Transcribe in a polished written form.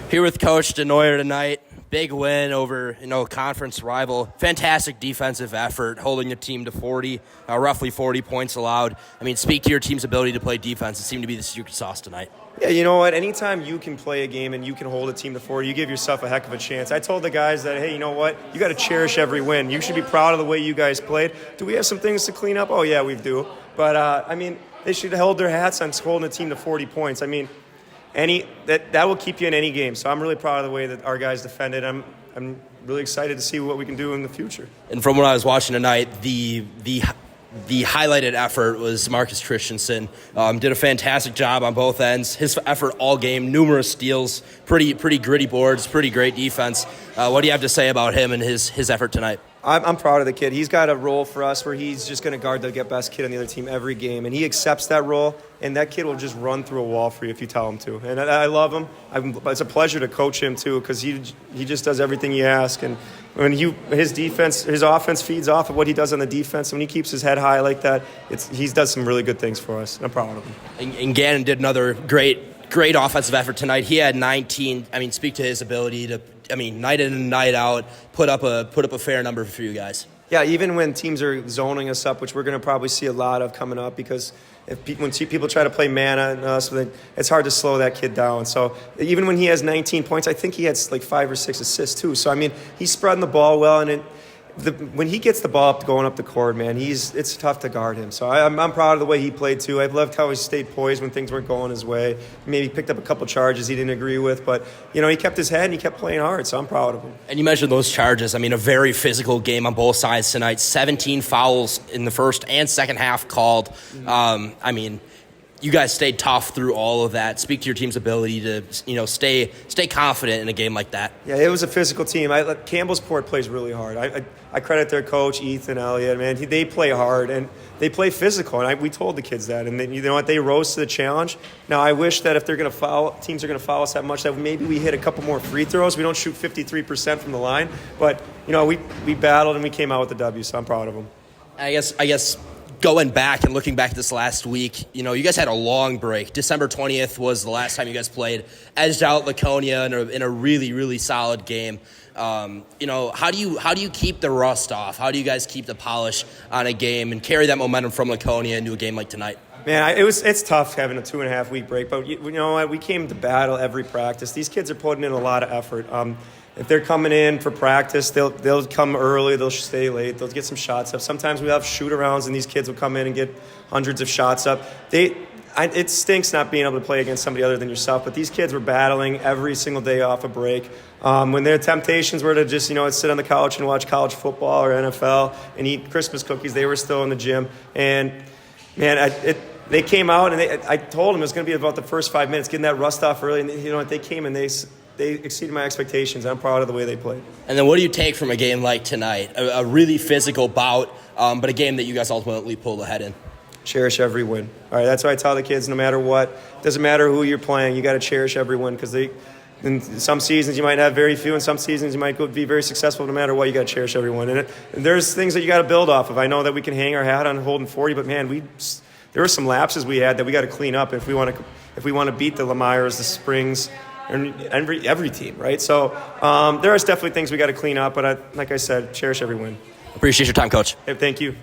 Here with Coach DeNoyer tonight. Big win over, conference rival. Fantastic defensive effort, holding the team to 40, roughly 40 points allowed. Speak to your team's ability to play defense. It seemed to be the secret sauce tonight. Yeah, you know what? Anytime you can play a game and you can hold a team to 40, you give yourself a heck of a chance. I told the guys that, hey, you know what? You got to cherish every win. You should be proud of the way you guys played. Do we have some things to clean up? Oh, yeah, we do. But, they should have held their hats on holding a team to 40 points. That will keep you in any game. So I'm really proud of the way that our guys defended. I'm really excited to see what we can do in the future. And from what I was watching tonight, the highlighted effort was Marcus Christensen. Did a fantastic job on both ends. His effort all game, numerous steals, pretty gritty boards, pretty great defense. What do you have to say about him and his effort tonight? I'm proud of the kid. He's got a role for us where he's just going to guard the best kid on the other team every game, and he accepts that role, and that kid will just run through a wall for you if you tell him to. And I love him. It's a pleasure to coach him, too, because he just does everything you ask. And when his offense feeds off of what he does on the defense, when he keeps his head high like that, he does some really good things for us, and I'm proud of him. And Gannon did another great offensive effort tonight. He had 19. Speak to his ability to, night in and night out, put up a fair number for you guys. Yeah, even when teams are zoning us up, which we're going to probably see a lot of coming up, because when people try to play man on us, it's hard to slow that kid down. So even when he has 19 points, I think he has like 5 or 6 assists too. So he's spreading the ball well, and when he gets the ball going up the court, man, it's tough to guard him. So I'm proud of the way he played too. I loved how he stayed poised when things weren't going his way. Maybe picked up a couple charges he didn't agree with, but he kept his head and he kept playing hard. So I'm proud of him. And you mentioned those charges. A very physical game on both sides tonight. 17 fouls in the first and second half called. You guys stayed tough through all of that. Speak to your team's ability to, stay confident in a game like that. Yeah, it was a physical team. Campbellsport plays really hard. I credit their coach, Ethan Elliott. Man, they play hard and they play physical. And we told the kids that. And you know what? They rose to the challenge. Now, I wish that if they're going to foul, teams are going to foul us that much, that maybe we hit a couple more free throws. We don't shoot 53% from the line. But, we battled and we came out with the W, so I'm proud of them. I guess going back and looking back this last week, you guys had a long break. December 20th was the last time you guys played. Edged out Laconia in a really, really solid game. How do you keep the rust off? How do you guys keep the polish on a game and carry that momentum from Laconia into a game like tonight? Man, it's tough having a 2.5 week break, but you know what? We came to battle every practice. These kids are putting in a lot of effort. If they're coming in for practice, they'll come early, they'll stay late, they'll get some shots up. Sometimes we have shoot-arounds, and these kids will come in and get hundreds of shots up. It stinks not being able to play against somebody other than yourself, but these kids were battling every single day off a break. When their temptations were to just, sit on the couch and watch college football or NFL and eat Christmas cookies, they were still in the gym. And, man, they came out, and I told them it was going to be about the first 5 minutes, getting that rust off early. And, they came and they exceeded my expectations. I'm proud of the way they played. And then what do you take from a game like tonight? A really physical bout, but a game that you guys ultimately pulled ahead in. Cherish every win. All right, that's why I tell the kids, no matter what, doesn't matter who you're playing, you got to cherish every win, because in some seasons you might have very few, and some seasons you might be very successful. No matter what, you got to cherish every win. And there's things that you got to build off of. I know that we can hang our hat on holding 40, but man, there were some lapses we had that we got to clean up if we want to beat the Lemires, the Springs, and every team, right? So there are definitely things we got to clean up, but like I said, cherish every win. Appreciate your time, Coach. Hey, thank you.